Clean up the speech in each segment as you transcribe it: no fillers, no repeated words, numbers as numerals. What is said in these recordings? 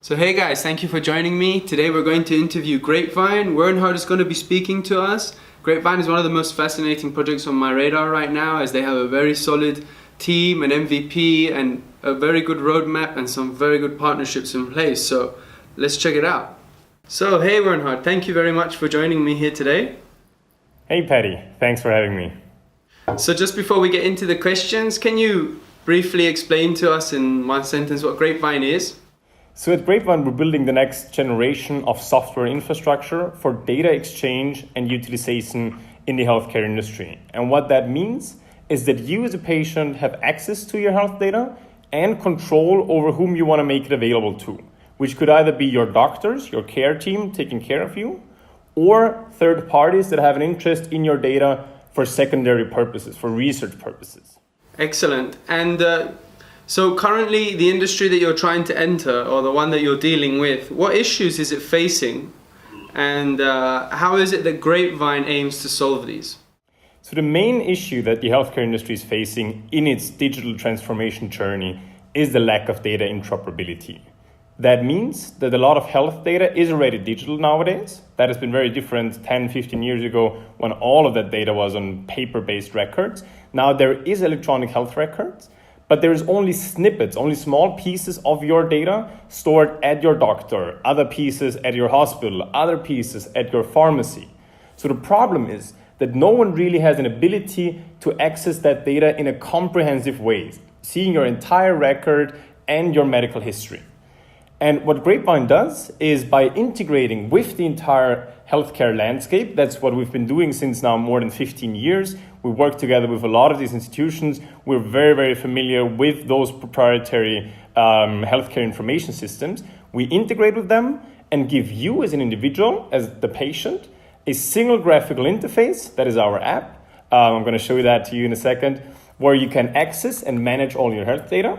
So hey guys, thank you for joining me. Today we're going to interview Grapevine. Wernhard is going to be speaking to us. Grapevine is one of the most fascinating projects on my radar right now, as they have a very solid team, an MVP, and a very good roadmap and some very good partnerships in place. So let's check it out. So hey Wernhard, thank you very much for joining me here today. Hey Paddy, thanks for having me. So just before we get into the questions, can you briefly explain to us in one sentence what Grapevine is? So at Grapevine, we're building the next generation of software infrastructure for data exchange and utilization in the healthcare industry. And what that means is that you as a patient have access to your health data and control over whom you want to make it available to, which could either be your doctors, your care team taking care of you, or third parties that have an interest in your data for secondary purposes, for research purposes. Excellent. And so currently the industry that you're trying to enter, or the one that you're dealing with, what issues is it facing? And how is it that Grapevine aims to solve these? So the main issue that the healthcare industry is facing in its digital transformation journey is the lack of data interoperability. That means that a lot of health data is already digital nowadays. That has been very different 10, 15 years ago when all of that data was on paper-based records. Now there is electronic health records, but there is only snippets, only small pieces of your data stored at your doctor, other pieces at your hospital, other pieces at your pharmacy. So the problem is that no one really has an ability to access that data in a comprehensive way, seeing your entire record and your medical history. And what Grapevine does is by integrating with the entire healthcare landscape, that's what we've been doing since now more than 15 years. We work together with a lot of these institutions. We're very, very familiar with those proprietary healthcare information systems. We integrate with them and give you as an individual, as the patient, a single graphical interface, that is our app. I'm going to show you that to you in a second, where you can access and manage all your health data.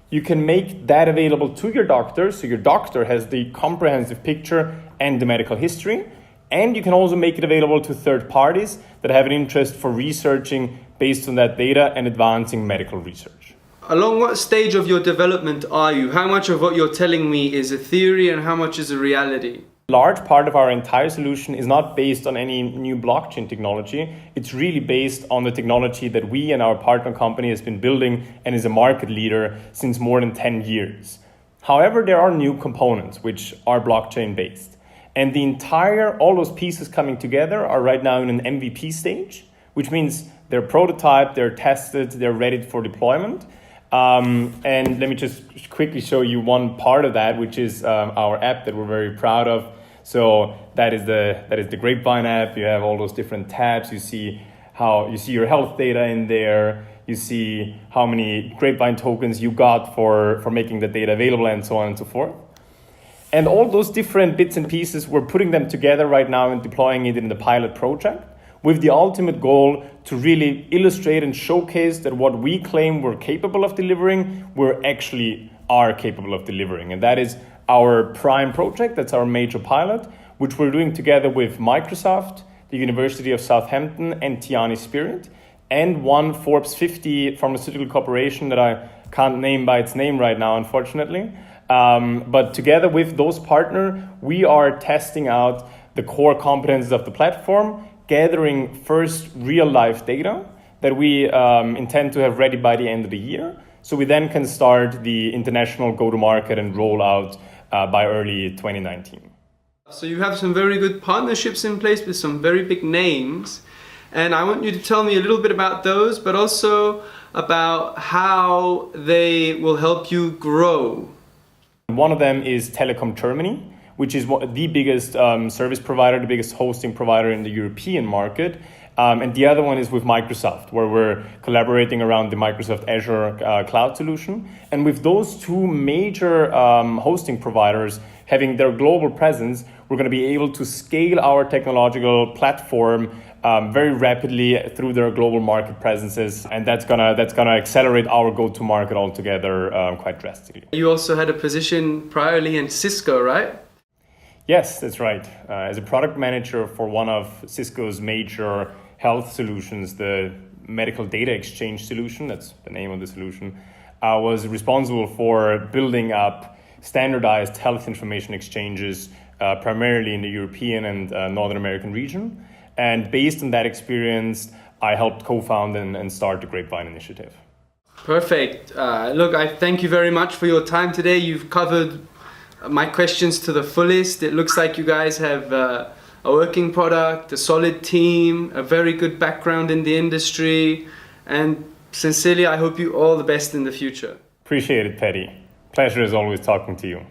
You can make that available to your doctor, so your doctor has the comprehensive picture and the medical history. And you can also make it available to third parties that have an interest for researching based on that data and advancing medical research. Along what stage of your development are you? How much of what you're telling me is a theory and how much is a reality? A large part of our entire solution is not based on any new blockchain technology. It's really based on the technology that we and our partner company has been building and is a market leader since more than 10 years. However, there are new components which are blockchain based. And all those pieces coming together are right now in an MVP stage, which means they're prototyped, they're tested, they're ready for deployment. And let me just quickly show you one part of that, which is our app that we're very proud of. So that is the Grapevine app. You have all those different tabs. You see your health data in there. You see how many Grapevine tokens you got for making the data available, and so on and so forth. And all those different bits and pieces, we're putting them together right now and deploying it in the pilot project with the ultimate goal to really illustrate and showcase that what we claim we're capable of delivering, we actually are capable of delivering. And that is our prime project. That's our major pilot, which we're doing together with Microsoft, the University of Southampton, and Tiani Spirit, and one Forbes 50 pharmaceutical corporation that I can't name by its name right now, unfortunately. But together with those partners, we are testing out the core competencies of the platform, gathering first real-life data that we intend to have ready by the end of the year. So we then can start the international go-to-market and roll out by early 2019. So you have some very good partnerships in place with some very big names. And I want you to tell me a little bit about those, but also about how they will help you grow. One of them is Telecom Germany, which is the biggest service provider, the biggest hosting provider in the European market. And the other one is with Microsoft, where we're collaborating around the Microsoft Azure cloud solution. And with those two major hosting providers having their global presence, we're going to be able to scale our technological platform very rapidly through their global market presences, and that's gonna accelerate our go-to-market altogether quite drastically. You also had a position priorly in Cisco, right? Yes, that's right. As a product manager for one of Cisco's major health solutions, the medical data exchange solution, that's the name of the solution, I was responsible for building up standardized health information exchanges, primarily in the European and Northern American region. And based on that experience, I helped co-found and start the Grapevine initiative. Perfect. Look, I thank you very much for your time today. You've covered my questions to the fullest. It looks like you guys have a working product, a solid team, a very good background in the industry, and sincerely, I hope you all the best in the future. Appreciate it, Paddy. Pleasure as always talking to you.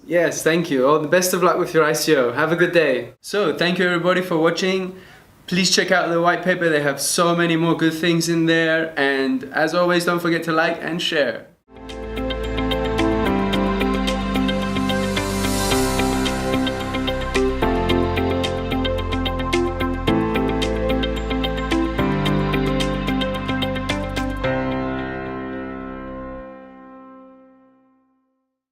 Yes, thank you. All the best of luck with your ICO. Have a good day. So, thank you everybody for watching. Please check out the white paper. They have so many more good things in there. And as always, don't forget to like and share.